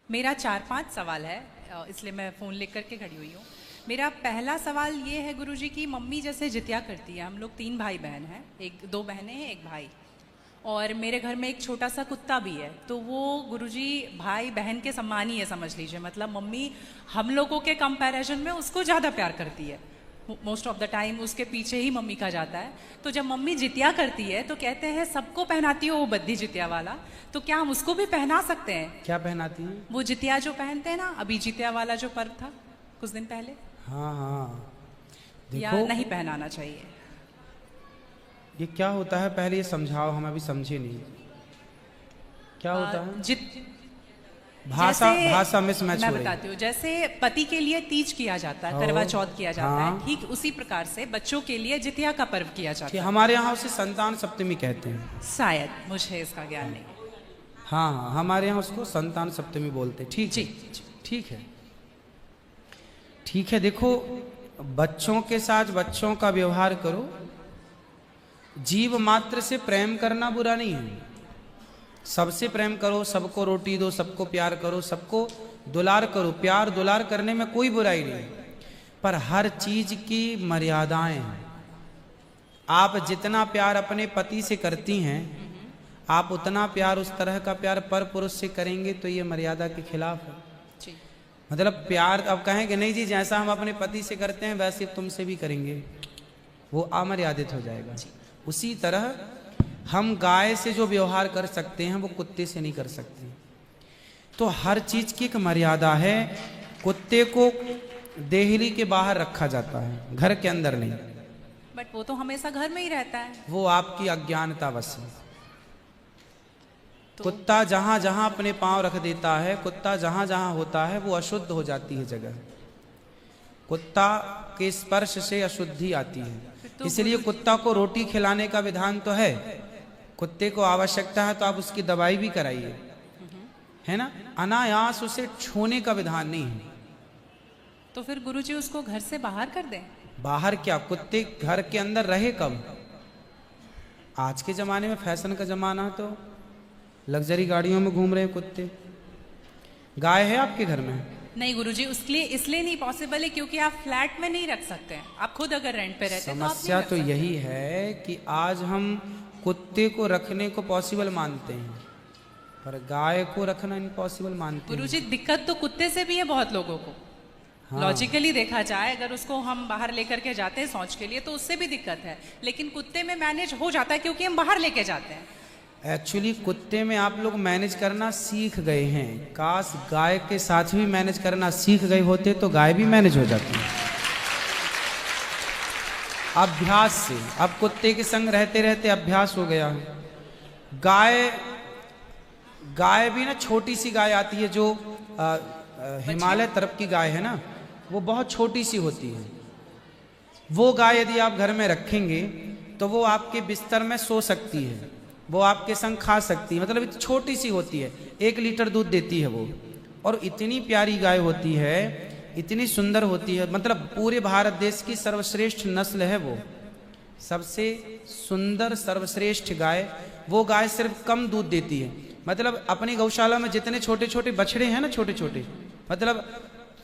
मेरा 4-5 सवाल है, इसलिए मैं फ़ोन लेकर करके खड़ी हुई हूँ। मेरा पहला सवाल ये है गुरुजी की मम्मी जैसे जितिया करती है, हम लोग 3 भाई बहन हैं, 2 बहनें हैं 1 भाई, और मेरे घर में एक छोटा सा कुत्ता भी है। तो वो गुरुजी भाई बहन के समान ही है समझ लीजिए, मतलब मम्मी हम लोगों के कंपैरिजन में उसको ज़्यादा प्यार करती है। मोस्ट ऑफ द टाइम उसके पीछे ही मम्मी का जाता है। तो जब मम्मी जितिया करती है तो कहते हैं सबको पहनाती हो वो बद्दी जितिया वाला, तो क्या हम उसको भी पहना सकते हैं? क्या पहनाती हैं? वो जितिया जो पहनते हैं ना, अभी जितिया वाला जो पर्व था कुछ दिन पहले। हाँ हाँ, या देखो नहीं पहनाना चाहिए? ये क्या होता है, पहले ये समझाओ, हम अभी समझे नहीं क्या होता है। भाषा मिसमैच मैं हो रही है। बताती हूँ। जैसे पति के लिए तीज किया जाता है, करवा चौथ किया जाता है, ठीक उसी प्रकार से बच्चों के लिए जितिया का पर्व किया जाता है। हमारे यहाँ उसे संतान सप्तमी कहते हैं शायद, मुझे इसका ज्ञान नहीं। हाँ हाँ, हमारे यहाँ उसको संतान सप्तमी बोलते हैं। ठीक जी, ठीक है, ठीक है। देखो, बच्चों के साथ बच्चों का व्यवहार करो, जीव मात्र से प्रेम करना बुरा नहीं है। सबसे प्रेम करो, सबको रोटी दो, सबको प्यार करो, सबको दुलार करो। प्यार दुलार करने में कोई बुराई नहीं, पर हर चीज की मर्यादाएं हैं। आप जितना प्यार अपने पति से करती हैं, आप उतना प्यार, उस तरह का प्यार पर पुरुष से करेंगे तो ये मर्यादा के खिलाफ है। मतलब प्यार अब कहें कि नहीं जी, जैसा हम अपने पति से करते हैं वैसे तुमसे भी करेंगे, वो अमर्यादित हो जाएगा। उसी तरह हम गाय से जो व्यवहार कर सकते हैं वो कुत्ते से नहीं कर सकते। तो हर चीज की एक मर्यादा है। कुत्ते को देहली के बाहर रखा जाता है, घर के अंदर नहीं। बट वो तो हमेशा घर में ही रहता है। वो आपकी अज्ञानता बस है। कुत्ता जहां जहां अपने पांव रख देता है, कुत्ता जहां जहां होता है, वो अशुद्ध हो जाती है जगह। कुत्ता के स्पर्श से अशुद्धि आती है। इसलिए कुत्ता को रोटी खिलाने का विधान तो है। कुत्ते को आवश्यकता है तो आप उसकी दवाई भी कराइए, है ना। अनायास उसे छूने का विधान नहीं है। तो फिर गुरुजी उसको घर से बाहर कर दें? बाहर क्या, कुत्ते घर के अंदर रहे कब? आज के जमाने में फैशन का जमाना, तो लग्जरी गाड़ियों में घूम रहे हैं कुत्ते। गाय है आपके घर में? नहीं गुरुजी, उसके लिए इसलिए नहीं पॉसिबल है क्योंकि आप फ्लैट में नहीं रख सकते हैं। आप खुद अगर रेंट पे रहते हैं तो आप समस्या नहीं रख तो सकते। यही है कि आज हम कुत्ते को रखने को पॉसिबल मानते हैं, पर गाय को रखना इम्पॉसिबल मानते हैं। गुरुजी, दिक्कत तो कुत्ते से भी है बहुत लोगों को। हाँ। लॉजिकली देखा जाए, अगर उसको हम बाहर लेकर के जाते हैं शौच के लिए तो उससे भी दिक्कत है, लेकिन कुत्ते में मैनेज हो जाता है क्योंकि हम बाहर लेके जाते हैं। एक्चुअली कुत्ते में आप लोग मैनेज करना सीख गए हैं। काश गाय के साथ भी मैनेज करना सीख गए होते तो गाय भी मैनेज हो जाती है अभ्यास से। अब कुत्ते के संग रहते रहते अभ्यास हो गया। गाय भी ना, छोटी सी गाय आती है जो हिमालय तरफ की गाय है ना, वो बहुत छोटी सी होती है। वो गाय यदि आप घर में रखेंगे तो वो आपके बिस्तर में सो सकती है, वो आपके संग खा सकती है। मतलब इतनी छोटी सी होती है, 1 लीटर दूध देती है वो, और इतनी प्यारी गाय होती है, इतनी सुंदर होती है। मतलब पूरे भारत देश की सर्वश्रेष्ठ नस्ल है वो, सबसे सुंदर सर्वश्रेष्ठ गाय। वो गाय सिर्फ कम दूध देती है। मतलब अपनी गौशाला में जितने छोटे छोटे बछड़े हैं ना, छोटे छोटे, मतलब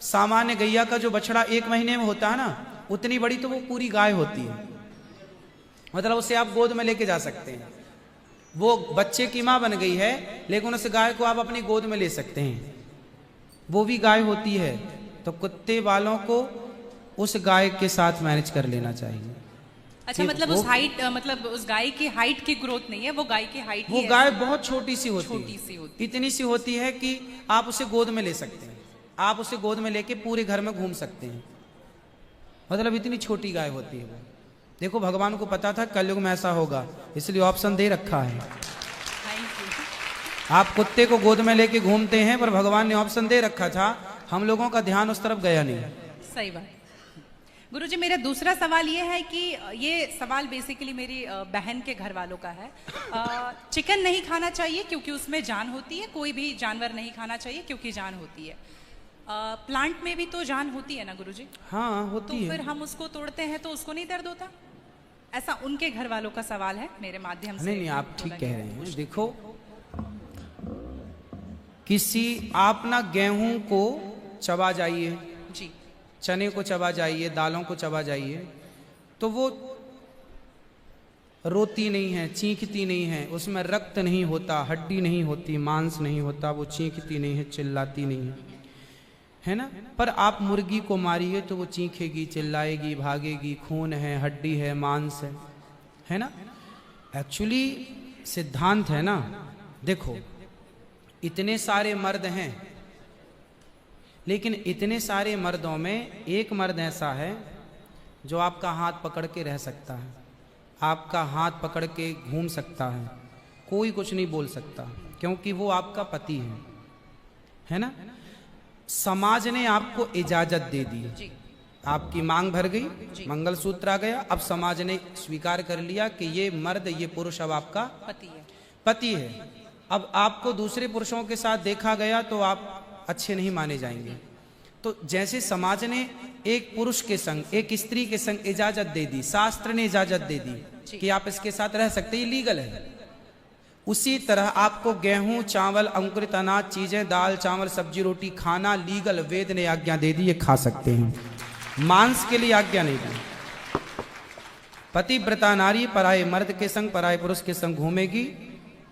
सामान्य गैया का जो बछड़ा 1 महीने में होता है ना, उतनी बड़ी तो वो पूरी गाय होती है। मतलब उसे आप गोद में लेके जा सकते हैं। वो बच्चे की माँ बन गई है, लेकिन उस गाय को आप अपनी गोद में ले सकते हैं, वो भी गाय होती है। तो कुत्ते वालों को उस गाय के साथ मैनेज कर लेना चाहिए। अच्छा, मतलब उस हाइट, मतलब उस गाय की हाइट की ग्रोथ नहीं है, वो गाय की हाइट, वो गाय बहुत छोटी सी होती है, इतनी सी होती है कि आप उसे गोद में ले सकते हैं। आप उसे गोद में लेके पूरे घर में घूम सकते हैं। मतलब इतनी छोटी गाय होती है वो। देखो, भगवान को पता था कलयुग में ऐसा होगा, इसलिए ऑप्शन दे रखा है। आप कुत्ते को गोद में लेके घूमते हैं, पर भगवान ने ऑप्शन दे रखा था, हम लोगों का ध्यान उस तरफ गया नहीं। सही बात। गुरुजी, मेरा दूसरा सवाल ये है कि ये सवाल बेसिकली मेरी बहन के घर वालों का है। चिकन नहीं खाना चाहिए क्योंकि उसमें जान होती है, कोई भी जानवर नहीं खाना चाहिए क्योंकि जान होती है। प्लांट में भी तो जान होती है ना गुरुजी? हाँ, होती है। तो फिर हम उसको तोड़ते हैं तो उसको नहीं दर्द होता? ऐसा उनके घर वालों का सवाल है, मेरे माध्यम से। नहीं, आप ठीक कह रहे हैं। देखो, किसी आप ना गेहूं को चबा जाइए, जी चने को चबा जाइए, दालों को चबा जाइए, तो वो रोती नहीं है, चीखती नहीं है, उसमें रक्त नहीं होता, हड्डी नहीं होती, मांस नहीं होता, वो चीखती नहीं है, चिल्लाती नहीं है ना। पर आप मुर्गी को मारिए तो वो चीखेगी, चिल्लाएगी, भागेगी, खून है, हड्डी है, मांस है ना। एक्चुअली सिद्धांत है ना, देखो इतने सारे मर्द हैं, लेकिन इतने सारे मर्दों में एक मर्द ऐसा है जो आपका हाथ पकड़ के रह सकता है, आपका हाथ पकड़ के घूम सकता है, कोई कुछ नहीं बोल सकता, क्योंकि वो आपका पति है ना। समाज ने आपको इजाजत दे दी, आपकी मांग भर गई, मंगलसूत्र आ गया, अब समाज ने स्वीकार कर लिया कि ये मर्द, ये पुरुष अब आपका पति है। अब आपको दूसरे पुरुषों के साथ देखा गया तो आप अच्छे नहीं माने जाएंगे। तो जैसे समाज ने एक पुरुष के संग, एक स्त्री के संग इजाजत दे दी, शास्त्र ने इजाजत दे दी कि आप इसके साथ रह सकते, ये लीगल है, उसी तरह आपको गेहूं, चावल, अंकुरित अनाज चीजें, दाल, चावल, सब्जी, रोटी खाना लीगल, वेद ने आज्ञा दे दी, ये खा सकते हैं। मांस के लिए आज्ञा नहीं दी। पतिव्रता नारी पराये मर्द के संग, पराये पुरुष के संग घूमेगी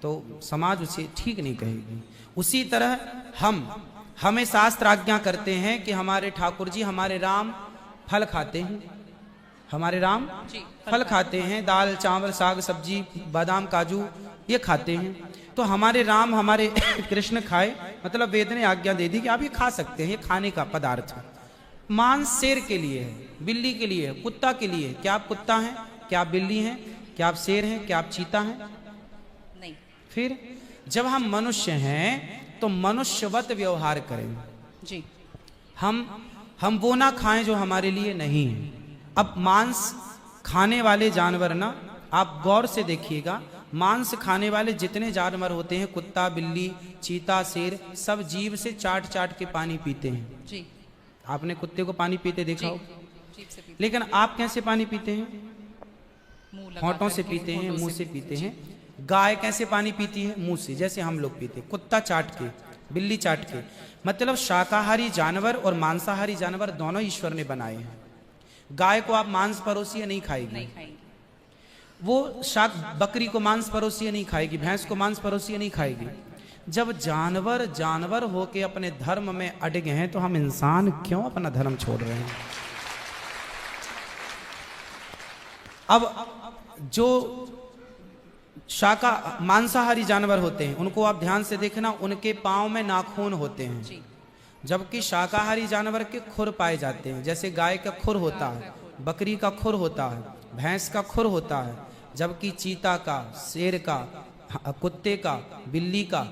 तो समाज उसे ठीक नहीं कहेगी। उसी तरह हमें शास्त्र आज्ञा करते हैं कि हमारे ठाकुर जी, हमारे राम फल खाते हैं, हमारे राम फल खाते हैं, दाल, चावल, साग, सब्जी, बादाम, काजू ये खाते हैं। तो हमारे राम, हमारे कृष्ण खाए, मतलब वेद ने आज्ञा दे दी कि आप ये खा सकते हैं, ये खाने का पदार्थ है। मांस शेर के लिए है, बिल्ली के लिए है, कुत्ता के लिए है। क्या आप कुत्ता हैं? क्या आप बिल्ली हैं? क्या आप शेर हैं? क्या आप चीता हैं? नहीं। फिर जब हम मनुष्य हैं तो मनुष्यवत व्यवहार करें जी। हम वो ना खाएं जो हमारे लिए नहीं है। अब मांस खाने वाले जानवर ना, आप गौर से देखिएगा, मांस खाने वाले जितने जानवर होते हैं, कुत्ता, बिल्ली, चीता, शेर, सब जीभ से चाट चाट के पानी पीते हैं जी। आपने कुत्ते को पानी पीते देखा हो? जीभ से पीते। लेकिन आप कैसे पानी पीते हैं? मुंह लगा होंठों से करके, पीते हैं, होंठों मुंह से पीते हैं। गाय कैसे पानी पीती है? मुंह से, जैसे हम लोग पीते, कुत्ता चाट के, बिल्ली चाट के। मतलब शाकाहारी जानवर और मांसाहारी जानवर दोनों ईश्वर ने बनाए हैं। गाय को आप मांस परोसिए, नहीं खाएगी, नहीं खाएंगे। वो शाक बकरी को मांस परोसिए नहीं खाएगी, भैंस को मांस परोसिए नहीं खाएगी। जब जानवर जानवर होके अपने धर्म में अड़े हैं, तो हम इंसान क्यों अपना धर्म छोड़ रहे हैं? अब जो मांसाहारी जानवर होते हैं, उनको आप ध्यान से देखना, उनके पांव में नाखून होते हैं, जबकि शाकाहारी जानवर के खुर पाए जाते हैं। जैसे गाय का खुर होता है, बकरी का खुर होता है, भैंस का खुर होता है, जबकि चीता का, शेर का, कुत्ते का, बिल्ली का।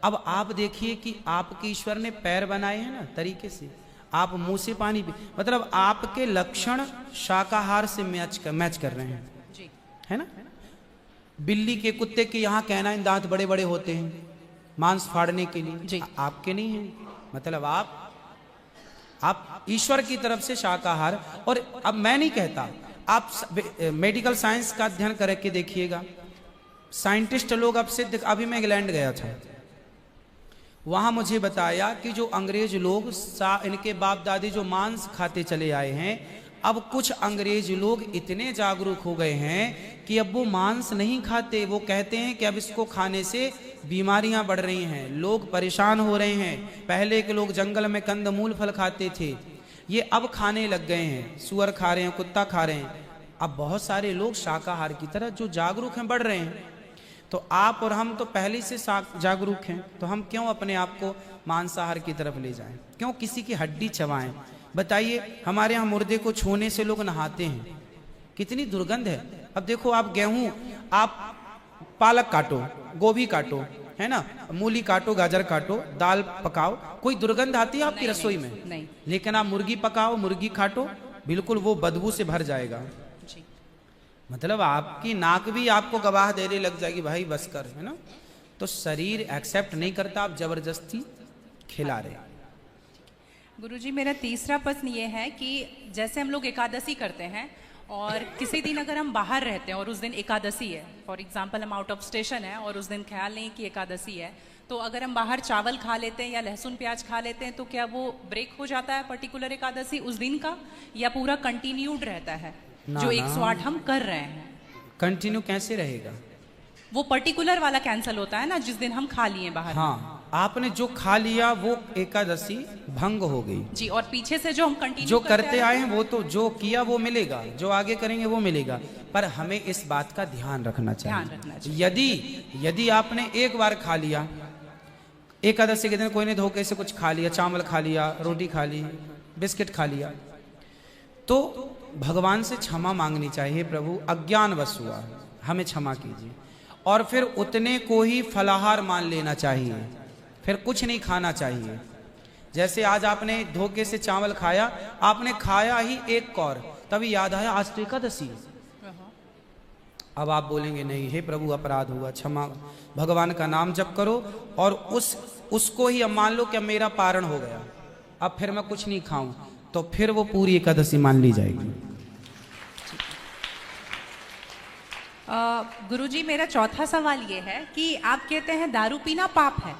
अब आप देखिए कि आपके ईश्वर ने पैर बनाए हैं ना तरीके से, आप मुंह से पानी पी, मतलब आपके लक्षण शाकाहार से मैच कर रहे हैं, है ना। बिल्ली के, कुत्ते के यहाँ कहना इन दांत बड़े बड़े होते हैं मांस फाड़ने के लिए, आपके नहीं है। मतलब आप ईश्वर की तरफ से शाकाहार। और अब मैं नहीं कहता, आप मेडिकल साइंस का अध्ययन करके देखिएगा, साइंटिस्ट लोग अब सिद्ध, अभी मैं इंग्लैंड गया था, वहां मुझे बताया कि जो अंग्रेज लोग इनके बाप दादी जो मांस खाते चले आए हैं, अब कुछ अंग्रेज लोग इतने जागरूक हो गए हैं कि अब वो मांस नहीं खाते। वो कहते हैं कि अब इसको खाने से बीमारियां बढ़ रही हैं, लोग परेशान हो रहे हैं। पहले के लोग जंगल में कंदमूल फल खाते थे, ये अब खाने लग गए हैं, सुअर खा रहे हैं, कुत्ता खा रहे हैं। अब बहुत सारे लोग शाकाहार की तरह जो जागरूक हैं बढ़ रहे हैं। तो आप और हम तो पहले से जागरूक हैं, तो हम क्यों अपने आप को मांसाहार की तरफ ले जाएं? क्यों किसी की हड्डी चबाएं? बताइए, हमारे यहाँ मुर्दे को छूने से लोग नहाते हैं, कितनी दुर्गंध है। अब देखो, आप गेहूं, आप पालक काटो, गोभी काटो, है ना, मूली काटो, गाजर काटो, दाल पकाओ, कोई दुर्गंध आती है आपकी रसोई में? नहीं। लेकिन आप मुर्गी पकाओ, मुर्गी काटो, बिल्कुल वो बदबू से भर जाएगा। मतलब आपकी नाक भी आपको गवाह देने लग जाएगी, भाई बस कर, है ना। तो शरीर एक्सेप्ट नहीं करता, आप जबरदस्ती खिला रहे। गुरुजी, मेरा तीसरा प्रश्न ये है कि जैसे हम लोग एकादशी करते हैं और किसी दिन अगर हम बाहर रहते हैं और उस दिन एकादशी है, फॉर एग्जांपल हम आउट ऑफ स्टेशन है और उस दिन ख्याल नहीं कि एकादशी है, तो अगर हम बाहर चावल खा लेते हैं या लहसुन प्याज खा लेते हैं तो क्या वो ब्रेक हो जाता है पर्टिकुलर एकादशी उस दिन का, या पूरा कंटिन्यूड रहता है ना, जो ना। 108 हम कर रहे हैं? कंटिन्यू कैसे रहेगा? वो पर्टिकुलर वाला कैंसिल होता है ना जिस दिन हम खा लिए बाहर। हाँ, आपने जो खा लिया वो एकादशी भंग हो गई जी, और पीछे से जो हम कंटिन्यू जो करते आए हैं वो तो जो किया वो मिलेगा, जो आगे करेंगे वो मिलेगा। पर हमें इस बात का ध्यान रखना ध्यान रखना चाहिए। यदि आपने एक बार खा लिया, एकादशी के दिन कोई ने धोखे से कुछ खा लिया, चावल खा लिया, रोटी खा ली, बिस्किट खा लिया, तो भगवान से क्षमा मांगनी चाहिए, प्रभु अज्ञानवश हुआ, हमें क्षमा कीजिए। और फिर उतने को ही फलाहार मान लेना चाहिए, फिर कुछ नहीं खाना चाहिए। जैसे आज आपने धोखे से चावल खाया, आपने खाया ही एक कौर, तभी याद आया आज तो एकादशी है। अब आप बोलेंगे नहीं हे प्रभु अपराध हुआ, क्षमा, भगवान का नाम जप करो और उसको ही अब मान लो कि अब मेरा पारण हो गया, अब फिर मैं कुछ नहीं खाऊं, तो फिर वो पूरी एकादशी मान ली जाएगी। गुरुजी मेरा चौथा सवाल ये है कि आप कहते हैं दारू पीना पाप है,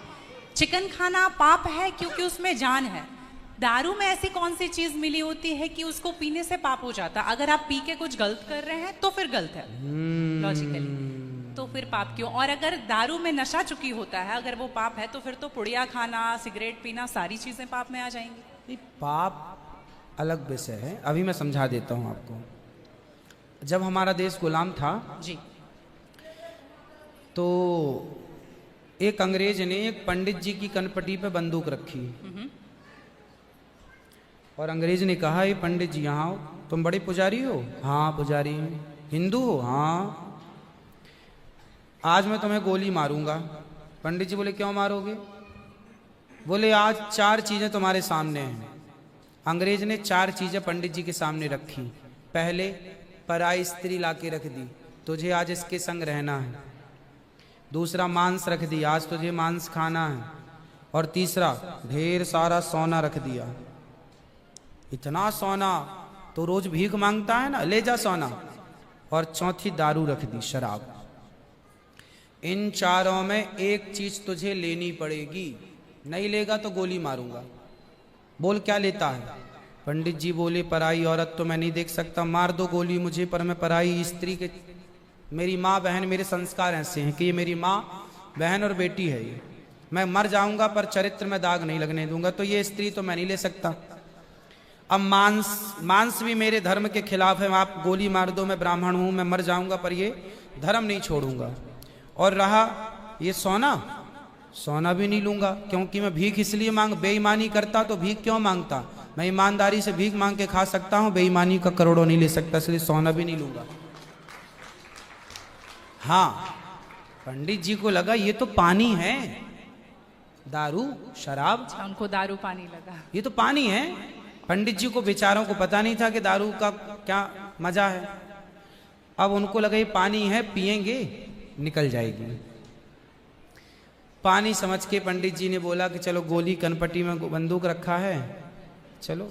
चिकन खाना पाप है क्योंकि उसमें जान है। दारू में ऐसी कौन सी चीज मिली होती है कि उसको पीने से पाप हो जाता? अगर आप पी के कुछ गलत कर रहे हैं तो फिर गलत है लॉजिकली, तो फिर पाप क्यों? और अगर दारू में नशा चुकी होता है, अगर वो पाप है तो फिर तो पुड़िया खाना, सिगरेट पीना, सारी चीजें पाप में आ जाएंगी। पाप अलग विषय है, अभी मैं समझा देता हूं आपको। जब हमारा देश गुलाम था जी, तो एक अंग्रेज ने एक पंडित जी की कनपटी पे बंदूक रखी और अंग्रेज ने कहा ये पंडित जी यहाँ आओ, तुम बड़े पुजारी हो? हाँ पुजारी हैं। हिंदू हो? हाँ। आज मैं तुम्हें गोली मारूंगा। पंडित जी बोले क्यों मारोगे? बोले आज 4 चीजें तुम्हारे सामने हैं। अंग्रेज ने 4 चीजें पंडित जी के सामने रखी। पहले पराई स्त्री लाके रख दी, तुझे आज इसके संग रहना है। दूसरा मांस रख दिया, आज तुझे मांस खाना है। और तीसरा ढेर सारा सोना रख दिया। इतना सोना तो रोज भीख मांगता है ना, ले जा सोना। और चौथी दारू रख दी, शराब। इन 4 में एक चीज तुझे लेनी पड़ेगी, नहीं लेगा तो गोली मारूंगा। बोल क्या लेता है? पंडित जी बोले पराई औरत तो मैं नहीं देख सकता, मार दो गोली मुझे, पर मैं पराई स्त्री के, मेरी माँ बहन, मेरे संस्कार ऐसे हैं कि ये मेरी माँ बहन और बेटी है, ये मैं मर जाऊंगा पर चरित्र में दाग नहीं लगने दूंगा, तो ये स्त्री तो मैं नहीं ले सकता। अब मांस भी मेरे धर्म के खिलाफ है, आप गोली मार दो, मैं ब्राह्मण हूं, मैं मर जाऊंगा पर ये धर्म नहीं छोड़ूंगा। और रहा ये सोना भी नहीं लूंगा, क्योंकि मैं भीख इसलिए बेईमानी करता तो भीख क्यों मांगता? मैं ईमानदारी से भीख मांग के खा सकता हूं, बेईमानी का करोड़ों नहीं ले सकता, इसलिए सोना भी नहीं लूंगा। हाँ, पंडित जी को लगा ये तो पानी है, दारू शराब, उनको दारू पानी लगा, ये तो पानी है। पंडित जी को बेचारों को पता नहीं था कि दारू का क्या मजा है। अब उनको लगा ये पानी है, पिएंगे निकल जाएगी। पानी समझ के पंडित जी ने बोला कि चलो गोली कनपटी में बंदूक रखा है, चलो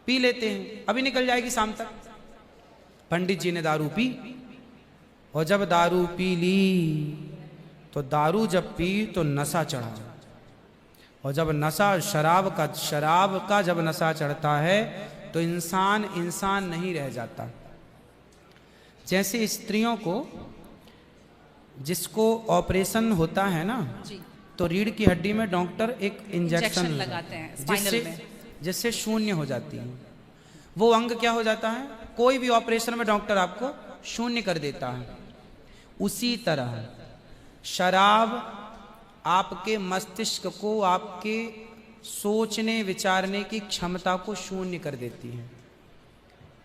पी लेते हैं, अभी निकल जाएगी शाम तक। पंडित जी ने दारू पी, और जब दारू पी ली तो दारू जब पी तो नशा चढ़ा। और जब नशा शराब का जब नशा चढ़ता है तो इंसान नहीं रह जाता। जैसे स्त्रियों को जिसको ऑपरेशन होता है ना, तो रीढ़ की हड्डी में डॉक्टर एक इंजेक्शन लगाते हैं स्पाइनल में, जिससे शून्य हो जाती है। वो अंग क्या हो जाता है? कोई भी ऑपरेशन में डॉक्टर आपको शून्य कर देता है। उसी तरह शराब आपके मस्तिष्क को, आपके सोचने विचारने की क्षमता को शून्य कर देती है,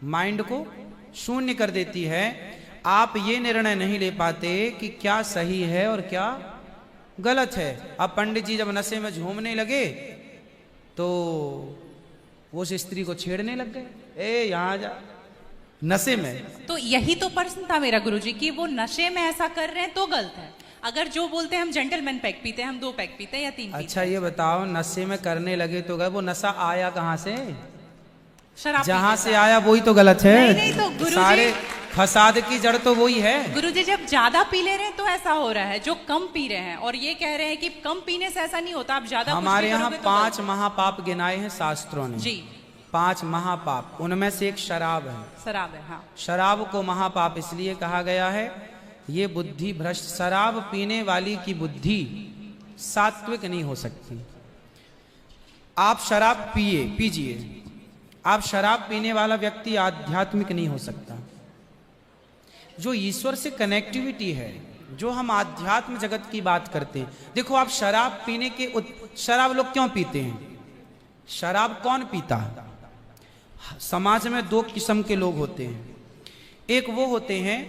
माइंड को शून्य कर देती है। आप ये निर्णय नहीं ले पाते कि क्या सही है और क्या गलत है। अब पंडित जी जब नशे में झूमने लगे तो वो उस स्त्री को छेड़ने लग गए, ए यहाँ जा, नशे में। तो यही तो प्रश्न था मेरा गुरुजी कि वो नशे में ऐसा कर रहे हैं तो गलत है। अगर जो बोलते हैं हम जेंटलमैन पैक पीते हैं, हम 2 पैक पीते हैं या 3 पीते अच्छा हैं। ये बताओ, नशे में करने लगे तो गए, वो नशा आया कहाँ से? शराब जहां से आया वही तो गलत है। नहीं तो गुरुजी, फसाद की जड़ तो वही है। गुरुजी जब ज्यादा पी ले रहे हैं तो ऐसा हो रहा है, जो कम पी रहे हैं और ये कह रहे हैं कि कम पीने से ऐसा नहीं होता, आप ज्यादा हमारे यहाँ 5 महापाप गिनाए हैं शास्त्रों ने जी। 5 महापाप, उनमें से एक शराब है। शराब है, हाँ। शराब को महापाप इसलिए कहा गया है, ये बुद्धि भ्रष्ट, शराब पीने वाली की बुद्धि सात्विक नहीं हो सकती। आप शराब पीजिए, आप शराब पीने वाला व्यक्ति आध्यात्मिक नहीं हो सकता। जो ईश्वर से कनेक्टिविटी है, जो हम आध्यात्म जगत की बात करते हैं, देखो आप शराब पीने के शराब लोग क्यों पीते हैं? शराब कौन पीता है? समाज में 2 किस्म के लोग होते हैं। एक वो होते हैं,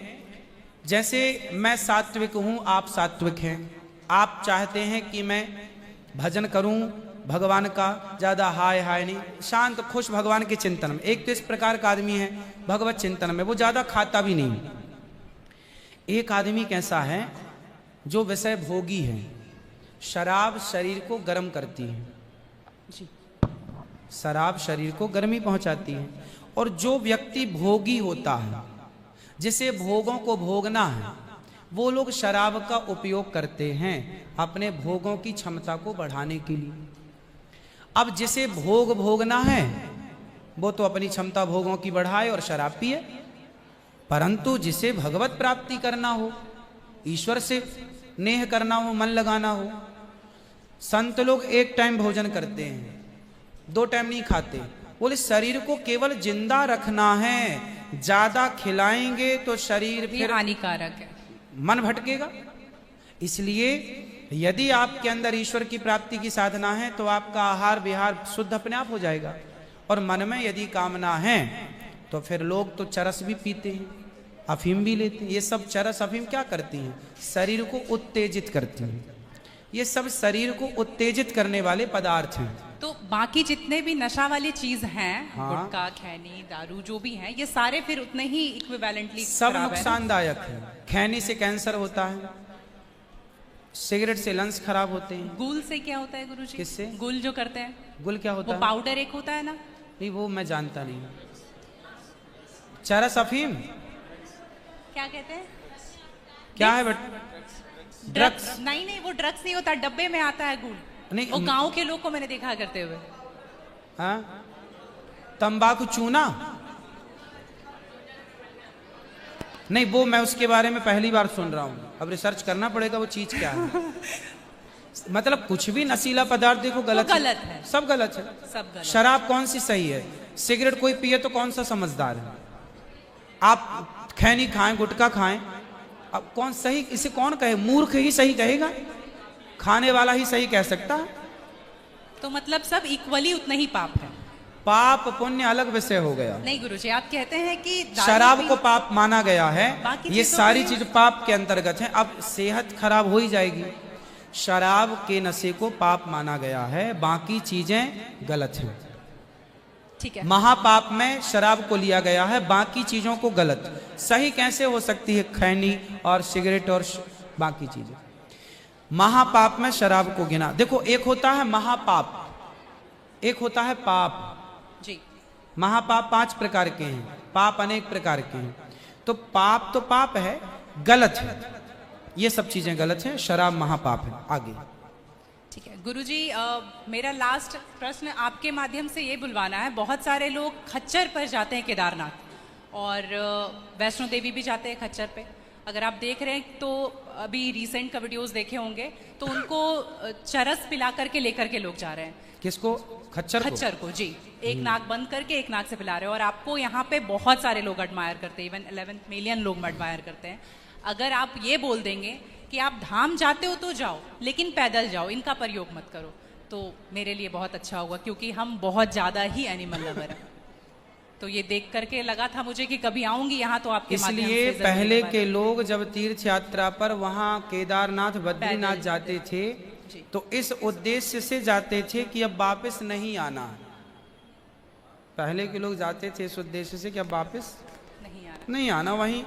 जैसे मैं सात्विक हूं, आप सात्विक हैं, आप चाहते हैं कि मैं भजन करूं भगवान का, ज्यादा हाय हाय नहीं, शांत खुश भगवान के चिंतन में। एक तो इस प्रकार का आदमी है भगवत चिंतन में, वो ज्यादा खाता भी नहीं। एक आदमी कैसा है जो विषय भोगी है। शराब शरीर को गर्म करती है जी। शराब शरीर को गर्मी पहुंचाती है। और जो व्यक्ति भोगी होता है, जिसे भोगों को भोगना है, वो लोग शराब का उपयोग करते हैं अपने भोगों की क्षमता को बढ़ाने के लिए। अब जिसे भोग भोगना है वो तो अपनी क्षमता भोगों की बढ़ाए और शराब पिए, परंतु जिसे भगवत प्राप्ति करना हो, ईश्वर से नेह करना हो, मन लगाना हो, संत लोग एक टाइम भोजन करते हैं, 2 टाइम नहीं खाते। बोले शरीर को केवल जिंदा रखना है, ज्यादा खिलाएंगे तो शरीर फिर हानिकारक है, मन भटकेगा। इसलिए यदि आपके अंदर ईश्वर की प्राप्ति की साधना है तो आपका आहार विहार शुद्ध अपने आप हो जाएगा। और मन में यदि कामना है तो फिर लोग तो चरस भी पीते हैं, अफीम भी लेते हैं। ये सब चरस अफीम क्या करती हैं? शरीर को उत्तेजित करती हैं। ये सब शरीर को उत्तेजित करने वाले पदार्थ हैं। तो बाकी जितने भी नशा वाली चीज हैं, हाँ। गुटखा, खैनी, दारू जो भी हैं, ये सारे फिर उतने ही इक्विवेलेंटली सब नुकसानदायक है। खैनी से कैंसर होता है, सिगरेट से लंग्स खराब होते हैं। गुल से क्या होता है गुरुजी? किससे? गुल जो करते हैं, गुल क्या होता वो है? पाउडर एक होता है ना? नहीं वो मैं जानता नहीं। चरस अफीम क्या कहते हैं? क्या है बट? ड्रग्स? नहीं नहीं, वो ड्रग्स नहीं होता, डब्बे में आता है गुल। नहीं, वो गांव के लोग को मैंने देखा करते हुए। हाँ? तंबाकू चूना? नहीं वो मैं उसके बारे में पहली बार सुन रहा हूँ, अब रिसर्च करना पड़ेगा वो चीज क्या है। मतलब कुछ भी नशीला पदार्थ देखो गलत है, सब गलत है, सब गलत। शराब कौन सी सही है? सिगरेट कोई पिए तो कौन सा समझदार है? आप खैनी खाएं, गुटखा खाएं, अब कौन सही? इसे कौन कहे? मूर्ख ही सही कहेगा, खाने वाला ही सही कह सकता है। तो मतलब सब इक्वली उतना ही पाप है। पाप पुण्य अलग विषय हो गया। नहीं गुरुजी, आप कहते हैं कि शराब को पाप माना गया है, ये सारी चीज पाप के अंतर्गत है। अब सेहत खराब हो ही जाएगी। शराब के नशे को पाप माना गया है, बाकी चीजें गलत हैं। ठीक है। महापाप में शराब को लिया गया है, बाकी चीजों को गलत। सही कैसे हो सकती है? खैनी और सिगरेट और बाकी चीजें। महापाप में शराब को गिना। देखो एक होता है महापाप, एक होता है पाप जी। महापाप 5 प्रकार के हैं, पाप अनेक प्रकार के हैं। तो पाप है, गलत है, ये सब चीजें गलत हैं। शराब महापाप है। आगे ठीक है गुरुजी, मेरा लास्ट प्रश्न आपके माध्यम से ये बुलवाना है। बहुत सारे लोग खच्चर पर जाते हैं केदारनाथ, और वैष्णो देवी भी जाते हैं खच्चर पे। अगर आप देख रहे हैं तो अभी रिसेंट का वीडियोस देखे होंगे, तो उनको चरस पिला करके लेकर के लोग जा रहे हैं। किसको? खच्चर को जी। एक नाक बंद करके एक नाक से पिला रहे हो, और आपको यहाँ पे बहुत सारे लोग एडमायर करते हैं, इवन 11 मिलियन लोग एडमायर करते हैं। अगर आप ये बोल देंगे कि आप धाम जाते हो तो जाओ, लेकिन पैदल जाओ, इनका प्रयोग मत करो, तो मेरे लिए बहुत अच्छा होगा, क्योंकि हम बहुत ज़्यादा ही एनिमल लवर हैं। तो ये देख करके लगा था मुझे कि कभी आऊंगी यहाँ तो आपके माध्यम से। इसलिए पहले के लोग जब तीर्थ यात्रा पर वहाँ केदारनाथ बद्रीनाथ जाते थे तो इस उद्देश्य से जाते थे कि अब वापस नहीं आना। पहले के लोग जाते थे इस उद्देश्य से कि अब वापस नहीं आना, वहीं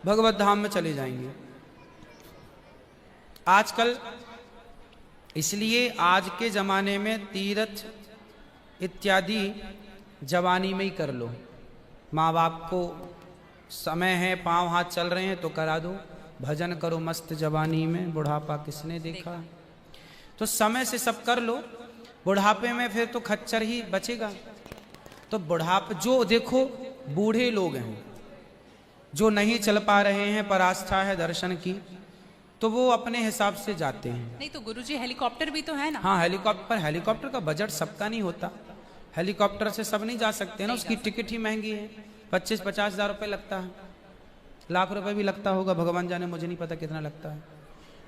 भगवत धाम में चले जाएंगे। आजकल इसलिए आज के जमाने में तीर्थ इत्यादि जवानी में ही कर लो। माँ बाप को समय है, पांव हाथ चल रहे हैं तो करा दो। भजन करो मस्त जवानी में, बुढ़ापा किसने देखा। तो समय से सब कर लो, बुढ़ापे में फिर तो खच्चर ही बचेगा। तो बुढ़ापे जो देखो बूढ़े लोग हैं जो नहीं चल पा रहे हैं पर आस्था है दर्शन की, तो वो अपने हिसाब से जाते हैं। नहीं तो गुरुजी हेलीकॉप्टर भी तो है ना। हाँ हेलीकॉप्टर का बजट सबका नहीं होता, हेलीकॉप्टर से सब नहीं जा सकते ना, उसकी टिकट ही महंगी है, 25-50 हज़ार रुपये लगता है, लाख रुपए भी लगता होगा, भगवान जाने, मुझे नहीं पता कितना लगता है।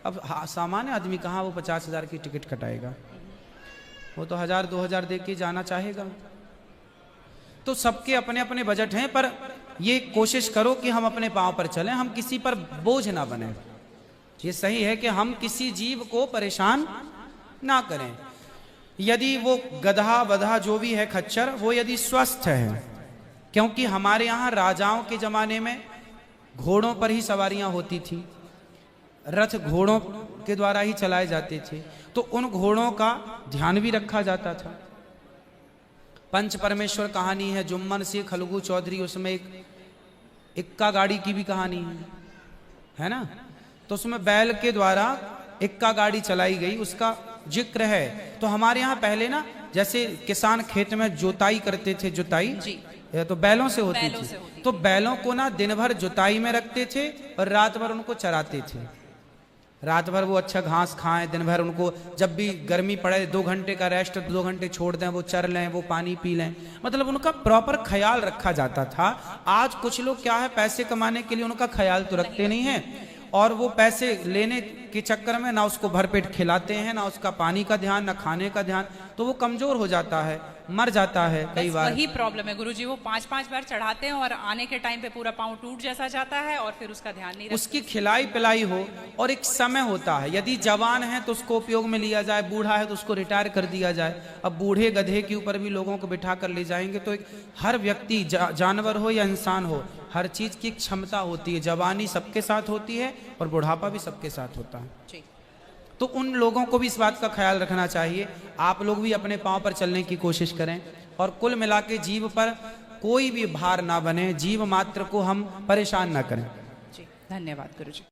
अब सामान्य आदमी कहाँ वो 50 हज़ार की टिकट कटाएगा, वो तो 1000-2000 दे के जाना चाहेगा। तो सबके अपने अपने बजट हैं, पर ये कोशिश करो कि हम अपने पांव पर चलें, हम किसी पर बोझ ना बने। ये सही है कि हम किसी जीव को परेशान ना करें। यदि वो गधा बधा जो भी है खच्चर, वो यदि स्वस्थ है, क्योंकि हमारे यहाँ राजाओं के जमाने में घोड़ों पर ही सवारियां होती थी, रथ घोड़ों के द्वारा ही चलाए जाते थे, तो उन घोड़ों का ध्यान भी रखा जाता था। पंच परमेश्वर कहानी है, जुम्मन सिंह खलगू चौधरी, उसमें एक इक्का गाड़ी की भी कहानी है ना। तो उसमें बैल के द्वारा इक्का गाड़ी चलाई गई, उसका जिक्र है। तो हमारे यहाँ पहले ना जैसे किसान खेत में जुताई करते थे, जुताई तो बैलों से होती थी, तो बैलों को ना दिन भर जुताई में रखते थे और रात भर उनको चराते थे। रात भर वो अच्छा घास खाएं, दिन भर उनको जब भी गर्मी पड़े 2 घंटे का रेस्ट, 2 घंटे छोड़ दें, वो चर लें, वो पानी पी लें, मतलब उनका प्रॉपर ख्याल रखा जाता था। आज कुछ लोग क्या है, पैसे कमाने के लिए उनका ख्याल तो रखते नहीं है, और वो पैसे लेने के चक्कर में ना उसको भरपेट खिलाते हैं, ना उसका पानी का ध्यान, ना खाने का ध्यान, तो वो कमजोर हो जाता है, मर जाता है कई बार। वही प्रॉब्लम है गुरुजी, वो 5-5 बार चढ़ाते हैं और आने के टाइम पे पूरा पाँव टूट जैसा जाता है और फिर उसका ध्यान नहीं रखते। उसकी खिलाई पिलाई हो, और एक समय होता है, यदि जवान है तो उसको उपयोग में लिया जाए, बूढ़ा है तो उसको रिटायर कर दिया जाए। अब बूढ़े गधे के ऊपर भी लोगों को बिठा कर ले जाएंगे, तो एक हर व्यक्ति जानवर हो या इंसान हो, हर चीज की क्षमता होती है। जवानी सबके साथ होती है और बुढ़ापा भी सबके साथ होता है। तो उन लोगों को भी इस बात का ख्याल रखना चाहिए। आप लोग भी अपने पांव पर चलने की कोशिश करें, और कुल मिला के जीव पर कोई भी भार ना बने, जीव मात्र को हम परेशान ना करें। जी धन्यवाद गुरुजी।